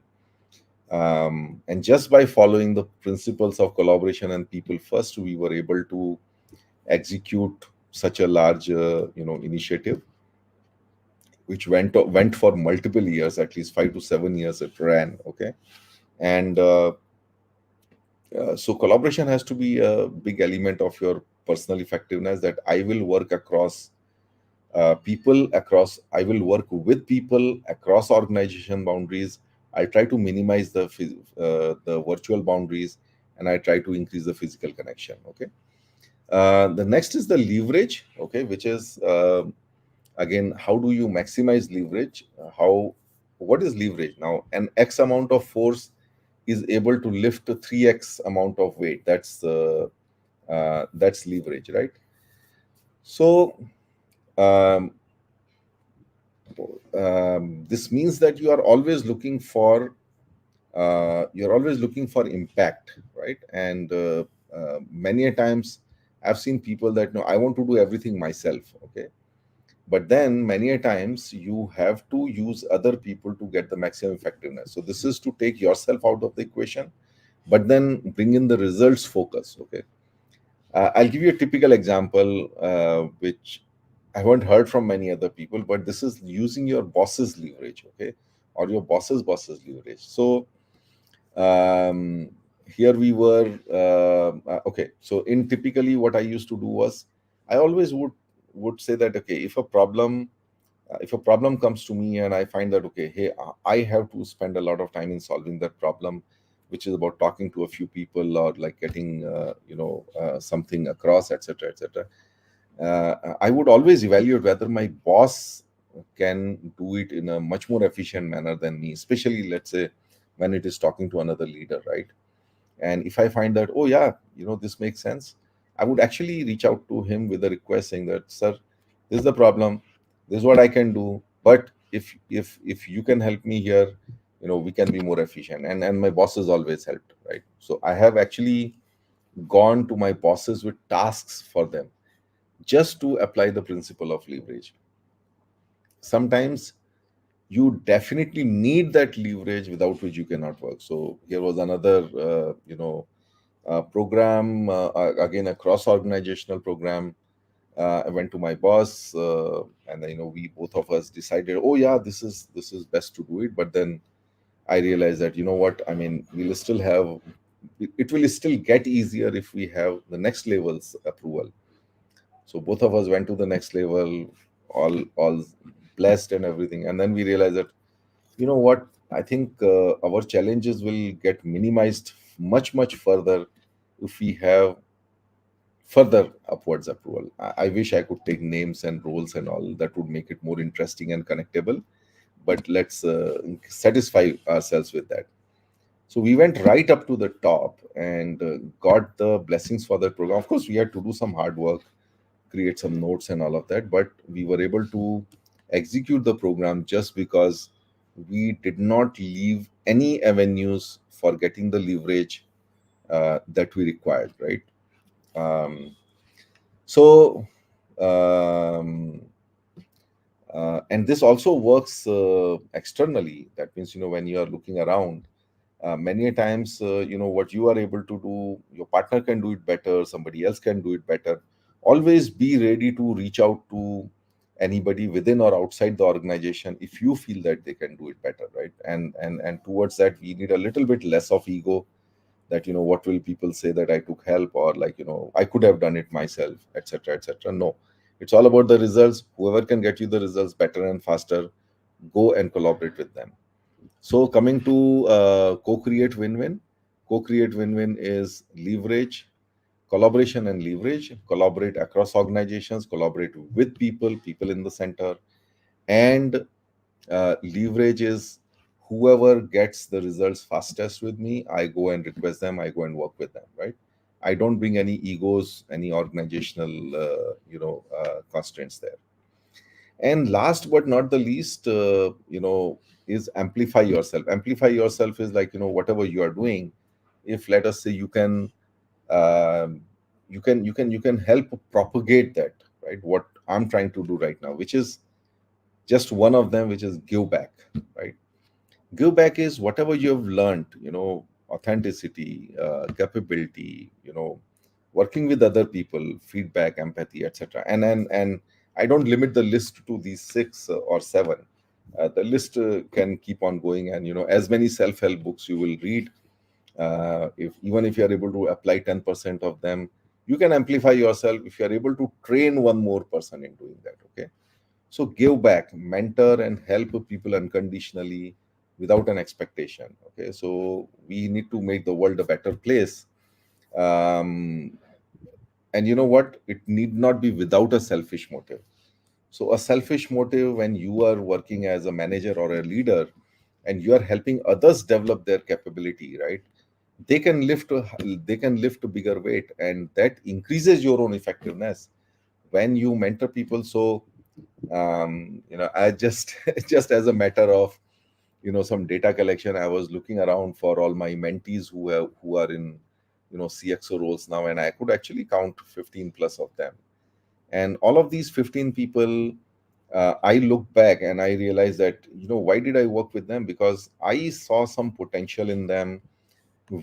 A: And just by following the principles of collaboration and people first, we were able to execute such a large, initiative, which went for multiple years, at least 5 to 7 years it ran. Okay, and so collaboration has to be a big element of your personal effectiveness. That I will work across people, across I will work with people across organization boundaries. I try to minimize the virtual boundaries, and I try to increase the physical connection. Okay. The next is the leverage. Okay, which is again, how do you maximize leverage? How What is leverage? Now, an X amount of force is able to lift a 3x amount of weight. That's leverage, right? So um, this means that you're always looking for impact, right? And many a times I've seen people that, no, I want to do everything myself. Okay, but then many a times you have to use other people to get the maximum effectiveness. So this is to take yourself out of the equation, but then bring in the results focus. Okay, I'll give you a typical example, which I haven't heard from many other people, but this is using your boss's leverage. Okay, or your boss's leverage. So um, here we were. Okay, so in typically what I used to do was, I always would say that, okay, if a problem comes to me and I find that, okay, hey, I have to spend a lot of time in solving that problem, which is about talking to a few people or like getting something across, etc., etc. I would always evaluate whether my boss can do it in a much more efficient manner than me, especially, let's say, when it is talking to another leader, right? And if I find that, oh yeah, this makes sense, I would actually reach out to him with a request saying that, sir, this is the problem, this is what I can do, but if you can help me here, we can be more efficient. And my bosses always helped, right? So I have actually gone to my bosses with tasks for them, just to apply the principle of leverage. Sometimes you definitely need that leverage, without which you cannot work. So here was another program, again a cross organizational program. I went to my boss, and we both of us decided, oh yeah, this is best to do it. But then I realized that, what I mean, it will still get easier if we have the next level's approval. So both of us went to the next level, all blessed and everything. And then we realized that, what, I think our challenges will get minimized much further if we have further upwards approval. I wish I could take names and roles and all. That would make it more interesting and connectable. But let's satisfy ourselves with that. So we went right up to the top and got the blessings for that program. Of course, we had to do some hard work, create some notes and all of that, but we were able to execute the program just because we did not leave any avenues for getting the leverage that we required, right? Um, so um, and this also works externally. That means, when you are looking around, many a times, what you are able to do, your partner can do it better, somebody else can do it better. Always be ready to reach out to anybody within or outside the organization if you feel that they can do it better, right? And towards that, we need a little bit less of ego, that, what will people say that I took help, or like, I could have done it myself, etc., etc. No, it's all about the results. Whoever can get you the results better and faster, go and collaborate with them. So coming to co-create win-win. Co-create win-win is leverage, collaboration and leverage. Collaborate across organizations, collaborate with people in the center. And leverage is, whoever gets the results fastest with me, I go and request them, I go and work with them, right? I don't bring any egos, any organizational constraints there. And last but not the least, is amplify yourself. Amplify yourself is like, whatever you are doing, if, let us say, um, you can help propagate that, right? What I'm trying to do right now, which is just one of them, which is give back, right? Give back is whatever you have learned, authenticity, capability, working with other people, feedback, empathy, etc. And I don't limit the list to these six or seven. The list can keep on going, and as many self-help books you will read, if even if you are able to apply 10% of them, you can amplify yourself if you are able to train one more person in doing that. Okay, so give back, mentor, and help people unconditionally without an expectation. Okay, so we need to make the world a better place. um, and you know what, it need not be without a selfish motive. So a selfish motive, when you are working as a manager or a leader and you are helping others develop their capability, right? They can lift a bigger weight, and that increases your own effectiveness when you mentor people. So I just just as a matter of some data collection, I was looking around for all my mentees who are in CXO roles now, and I could actually count 15 plus of them. And all of these 15 people, I look back and I realized that, why did I work with them? Because I saw some potential in them,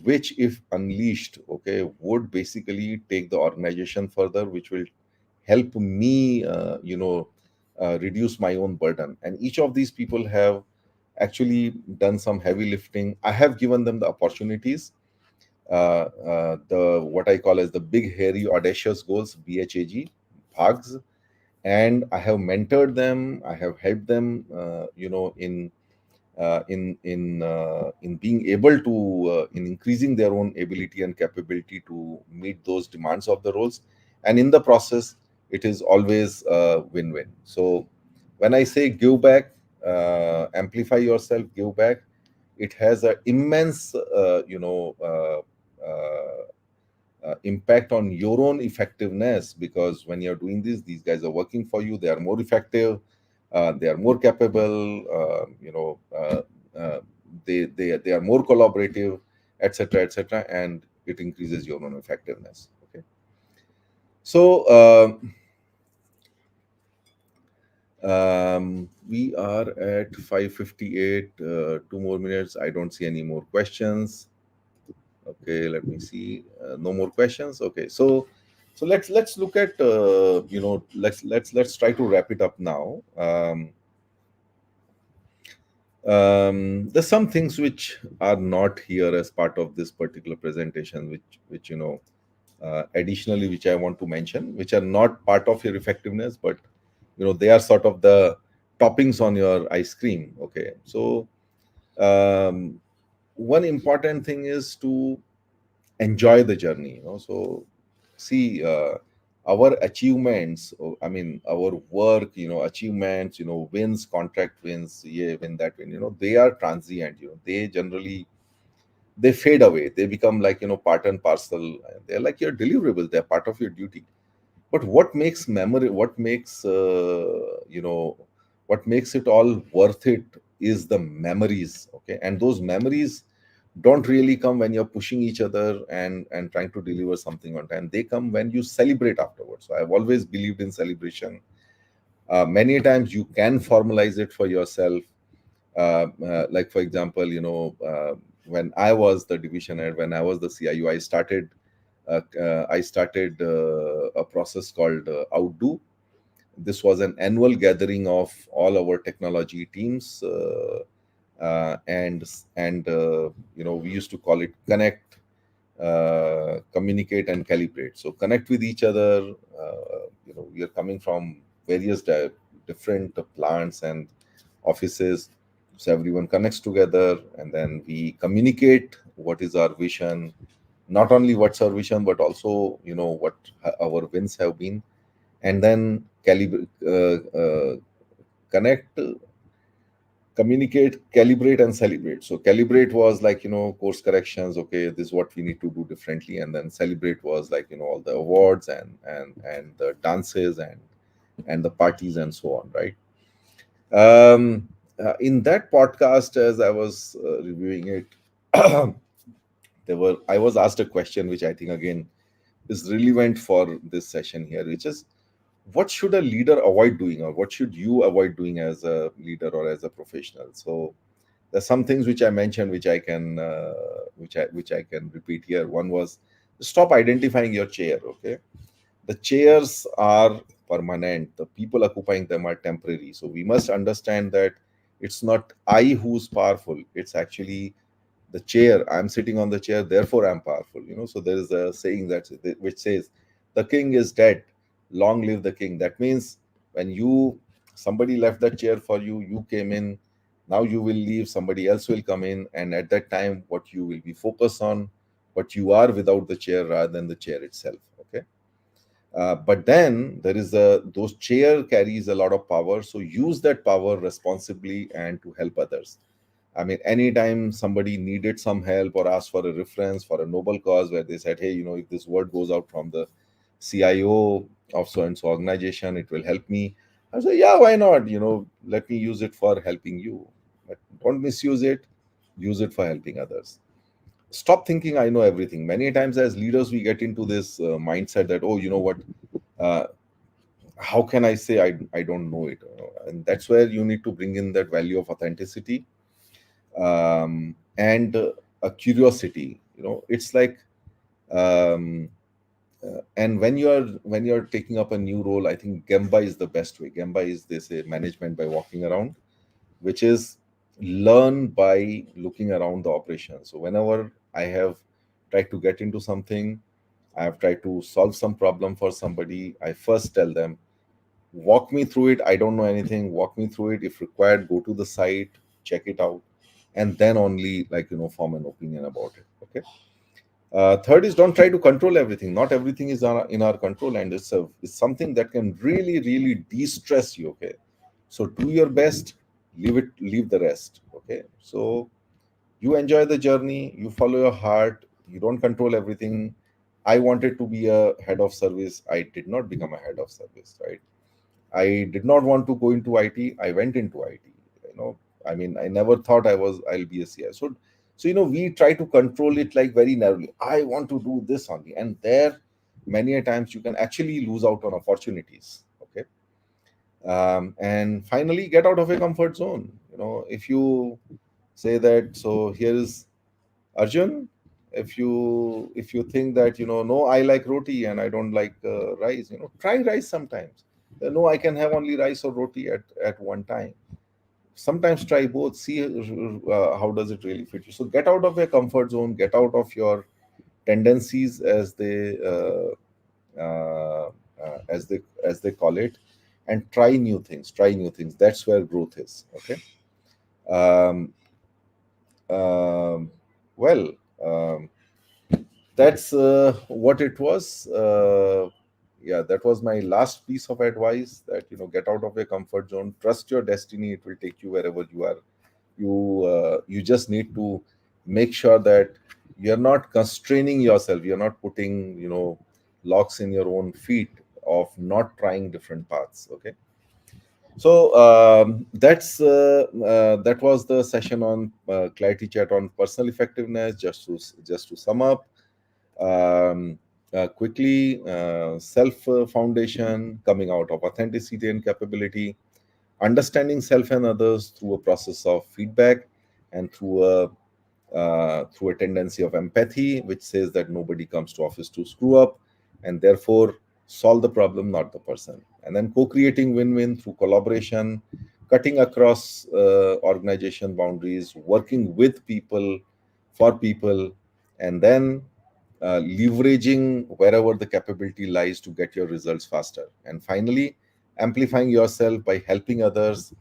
A: which, if unleashed, okay, would basically take the organization further, which will help me, reduce my own burden. And each of these people have actually done some heavy lifting. I have given them the opportunities, the what I call as the big, hairy, audacious goals, BHAG, BHAGs, and I have mentored them. I have helped them, in being able to, in increasing their own ability and capability to meet those demands of the roles. And in the process, it is always a win-win. So when I say give back, amplify yourself, give back, it has an immense impact on your own effectiveness, because when you're doing this, these guys are working for you, they are more effective, they are more capable, they are more collaborative, etc., etc., and it increases your own effectiveness. Okay, so we are at 5:58. 2 more minutes. I don't see any more questions. Okay, let me see. No more questions. Okay, so let's look at, let's try to wrap it up now. There's some things which are not here as part of this particular presentation, which additionally, which I want to mention, which are not part of your effectiveness, but they are sort of the toppings on your ice cream. Okay, so um, one important thing is to enjoy the journey. So see, our achievements, I mean our work, achievements, wins, contract wins, yeah, win, that win, they are transient. They generally, they fade away, they become like, part and parcel. They're like your deliverables, they're part of your duty. But what makes memory, what makes it all worth it is the memories. Okay, and those memories don't really come when you're pushing each other and trying to deliver something on time. They come when you celebrate afterwards. So I've always believed in celebration. Many times you can formalize it for yourself. Like for example, when I was the division head, when I was the CIU, I started a process called Outdo. This was an annual gathering of all our technology teams, and we used to call it connect, communicate, and calibrate. So connect with each other. We are coming from various different plants and offices, so everyone connects together, and then we communicate what is our vision, not only what's our vision, but also what our wins have been, and then connect, communicate, calibrate, and celebrate. So calibrate was like, course corrections. Okay, this is what we need to do differently. And then celebrate was like, all the awards and the dances and the parties and so on, right? In that podcast, as I was reviewing it, I was asked a question which I think again is relevant for this session here, which is, what should a leader avoid doing, or what should you avoid doing as a leader or as a professional? So there's some things which I mentioned which I can which I can repeat here. One was, stop identifying your chair. Okay, the chairs are permanent, the people occupying them are temporary. So we must understand that it's not I who's powerful, it's actually the chair. I'm sitting on the chair, therefore I'm powerful. So there is a saying that which says, the king is dead, long live the king. That means when somebody left that chair for you, you came in, now you will leave, somebody else will come in, and at that time what you will be focused on, what you are without the chair rather than the chair itself. Okay. But then there is those chair carries a lot of power, so use that power responsibly and to help others. I mean, anytime somebody needed some help or asked for a reference for a noble cause, where they said, hey, if this word goes out from the CIO of so and so organization, it will help me. I say, yeah, why not? Let me use it for helping you. But don't misuse it. Use it for helping others. Stop thinking I know everything. Many times as leaders, we get into this mindset that, oh, you know what? Uh, how can I say I don't know it? And that's where you need to bring in that value of authenticity, and a curiosity. It's like, um, and when you're taking up a new role, I think Gemba is the best way. Gemba is, they say, management by walking around, which is learn by looking around the operation. So whenever I have tried to get into something, I have tried to solve some problem for somebody, I first tell them, walk me through it. I don't know anything, walk me through it. If required, go to the site, check it out, and then only, like, form an opinion about it. Okay. Third is, don't try to control everything. Not everything is in our control, and it's something that can really, really de-stress you. Okay, so do your best, leave the rest. Okay, so you enjoy the journey, you follow your heart, you don't control everything. I wanted to be a head of service, I did not become a head of service, right? I did not want to go into IT. I went into IT. You know, I mean, I never thought I'll be a CI. So we try to control it like very narrowly. I want to do this only, and there, many a times you can actually lose out on opportunities. Okay, and finally, get out of your comfort zone. If you say that, so here is Arjun. If you think that, no, I like roti and I don't like rice, try rice sometimes. No, I can have only rice or roti at one time. Sometimes try both. See how does it really fit you. So get out of your comfort zone. Get out of your tendencies, as they call it, and try new things. Try new things. That's where growth is. Okay. Um, um, well. That's what it was. Yeah, that was my last piece of advice, that get out of your comfort zone, trust your destiny, it will take you wherever you are. You just need to make sure that you're not constraining yourself, you're not putting locks in your own feet of not trying different paths. Okay, so that was the session on clarity chat on personal effectiveness. Just to sum up, um, quickly, self foundation, coming out of authenticity and capability, understanding self and others through a process of feedback, and through a tendency of empathy, which says that nobody comes to office to screw up, and therefore solve the problem, not the person. And then co-creating win-win through collaboration, cutting across organization boundaries, working with people, for people, and then leveraging wherever the capability lies to get your results faster. And finally, amplifying yourself by helping others,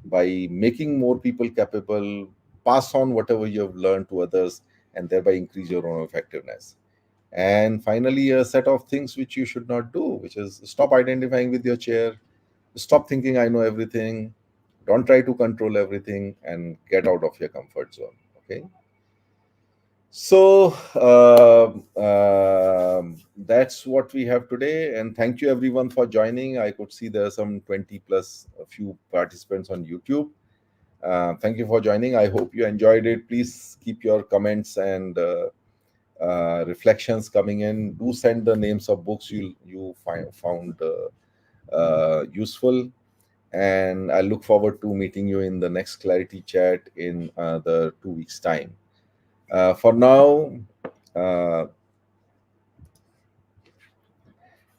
A: by making more people capable, pass on whatever you have learned to others, and thereby increase your own effectiveness. And finally, a set of things which you should not do, which is, stop identifying with your chair, stop thinking I know everything, don't try to control everything, and get out of your comfort zone. Okay. So that's what we have today, and thank you everyone for joining. I could see there are some 20 plus a few participants on YouTube. Thank you for joining. I hope you enjoyed it. Please keep your comments and reflections coming in. Do send the names of books you found useful, and I look forward to meeting you in the next Clarity Chat in the 2 weeks' time. For now, uh,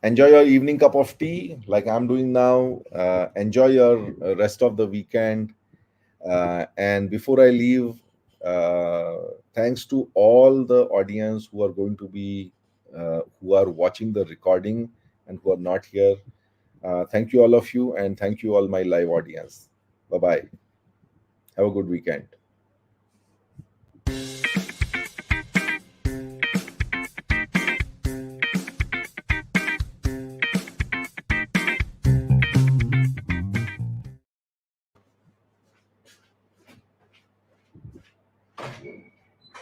A: enjoy your evening cup of tea like I'm doing now. Enjoy your rest of the weekend. And before I leave, uh, thanks to all the audience who are going to be, who are watching the recording and who are not here. Thank you, all of you, and thank you, all my live audience. Bye bye. Have a good weekend.